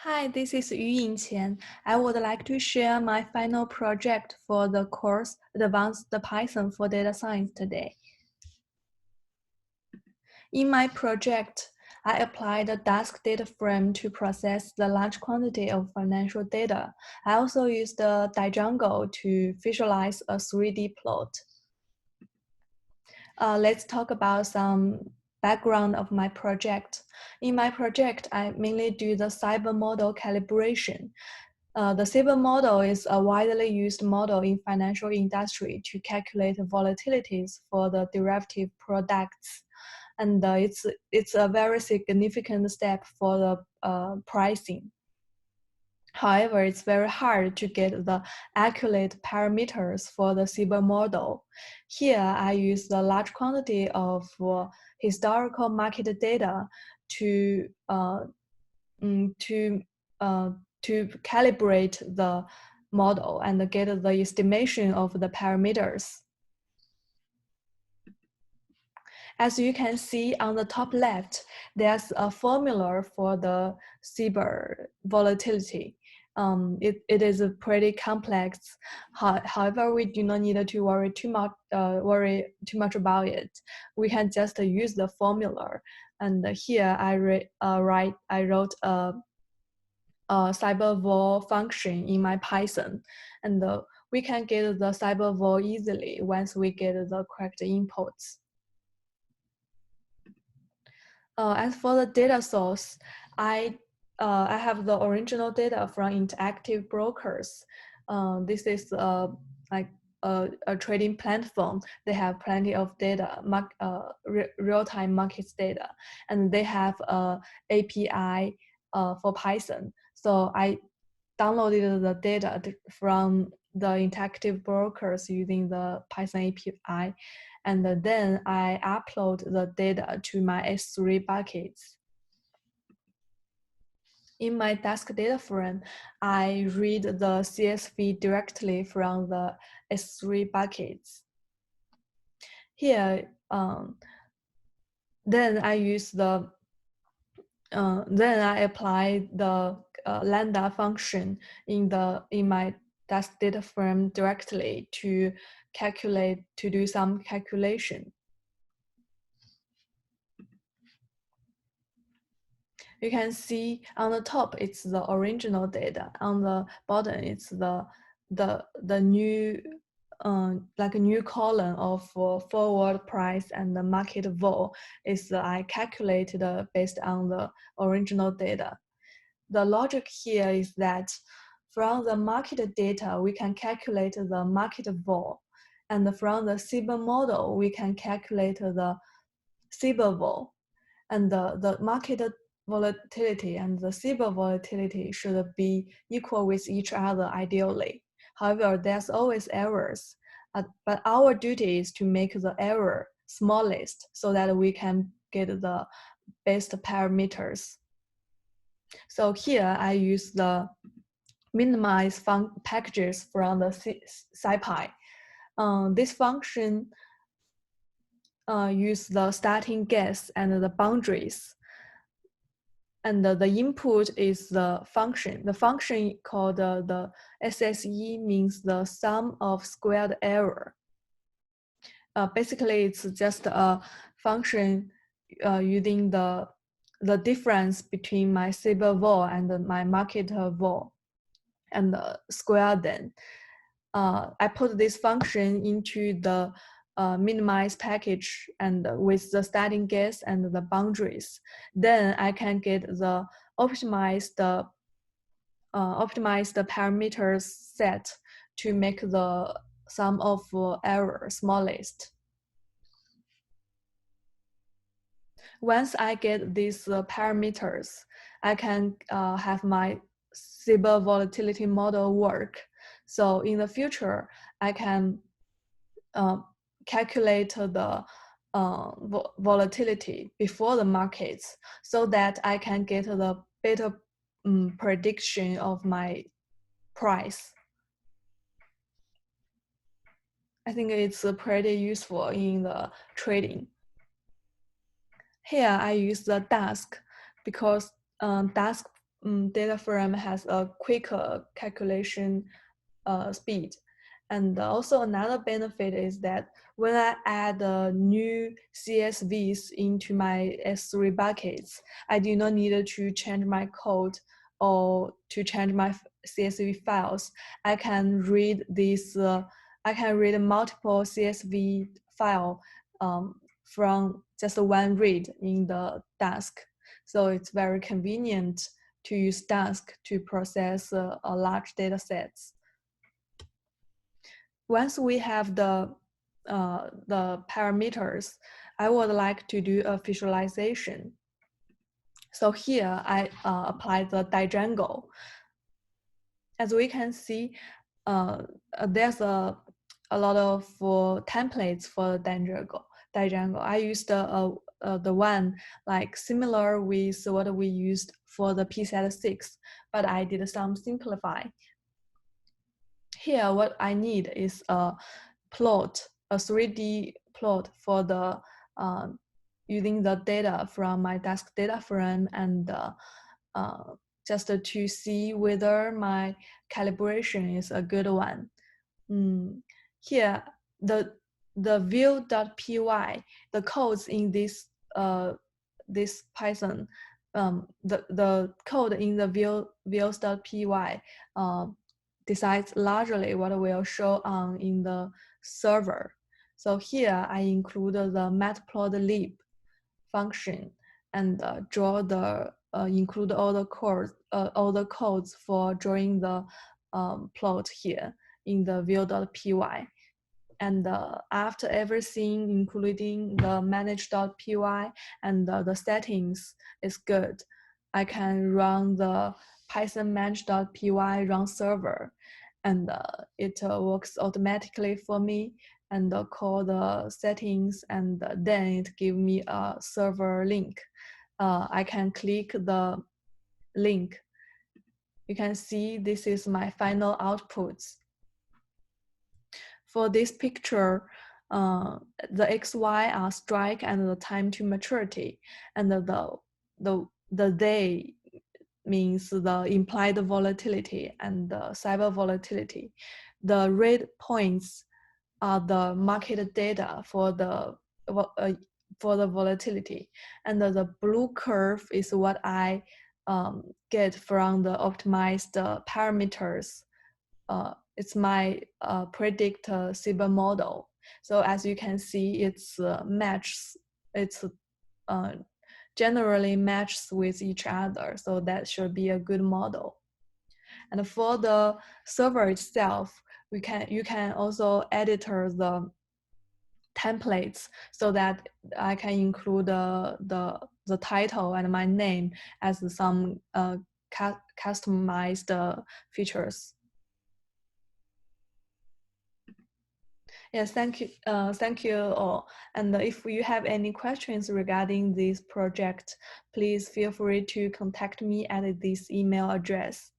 Hi, this is Yuying Qian. I would like to share my final project for the course Advanced Python for Data Science today. In my project, I applied a Dask data frame to process the large quantity of financial data. I also used the Django to visualize a 3D plot. Let's talk about some background of my project. In my project, I mainly do the cyber model calibration. The cyber model is a widely used model in financial industry to calculate volatilities for the derivative products. And it's a very significant step for the pricing. However, it's very hard to get the accurate parameters for the cyber model. Here, I use the large quantity of historical market data to mm, to uh, to calibrate the model and get the estimation of the parameters. As you can see on the top left, there's a formula for the cyber volatility. It is pretty complex. However, we do not need to worry too much about it. We can just use the formula. And here I wrote a cyber vol function in my Python, and we can get the cyber vol easily once we get the correct inputs. As for the data source, I have the original data from interactive brokers. This is like a trading platform. They have plenty of data, real-time markets data, and they have a API for Python. So I downloaded the data from the interactive brokers using the Python API, and then I upload the data to my S3 buckets. In my Dask data frame, I read the CSV directly from the S3 buckets. Here, then I use then I apply the lambda function in my Dask data frame directly to do some calculation. You can see on the top it's the original data. On the bottom it's the new like a new column of forward price and the market vol is I calculated based on the original data. The logic here is that from the market data, we can calculate the market vol, and from the cyber model, we can calculate the cyber vol, and the market volatility and the cyber volatility should be equal with each other ideally. However, there's always errors, but our duty is to make the error smallest so that we can get the best parameters. So here I use the minimize packages from the SciPy. This function use the starting guess and the boundaries. And the input is the function. The function called the SSE means the sum of squared error. Basically, it's just a function using the difference between my cyber vol and my market vol and square them. I put this function into the minimize package and with the starting guess and the boundaries. Then I can get the optimize the parameters set to make the sum of error smallest. Once I get these parameters, I can have my cyber volatility model work. So in the future, I can calculate the volatility before the markets so that I can get the better prediction of my price. I think it's pretty useful in the trading. Here I use the Dask because Dask data frame has a quicker calculation speed. And also another benefit is that when I add new CSVs into my S3 buckets, I do not need to change my code or to change my CSV files. I can read this. I can read multiple CSV file from just one read in the task. So it's very convenient to use Dask to process a large data sets. Once we have the parameters, I would like to do a visualization. So here I apply the dijangle. As we can see, there's a lot of templates for dijangle. I used the one like similar with what we used for the PSET6, but I did some simplify. Here, what I need is a plot, a 3D plot for the using the data from my Dask data frame and just to see whether my calibration is a good one. Here, the view.py, the codes in this this Python, the code in the views.py decides largely what will show on in the server. So here I include the matplotlib function and draw the include all the codes for drawing the plot here in the view.py. And after everything, including the manage.py and the settings is good, I can run the Python manage.py run server, and it works automatically for me and call the settings, and then it give me a server link. I can click the link. You can see this is my final outputs. For this picture, the XY are strike and the time to maturity, and the day means the implied volatility and the cyber volatility. The red points are the market data for the volatility, and the blue curve is what I get from the optimized parameters. It's my predict cyber model. So as you can see, it's generally matches with each other. So that should be a good model. And for the server itself, you can also edit the templates so that I can include the title and my name as some customized features. Yes, thank you all. And if you have any questions regarding this project, please feel free to contact me at this email address.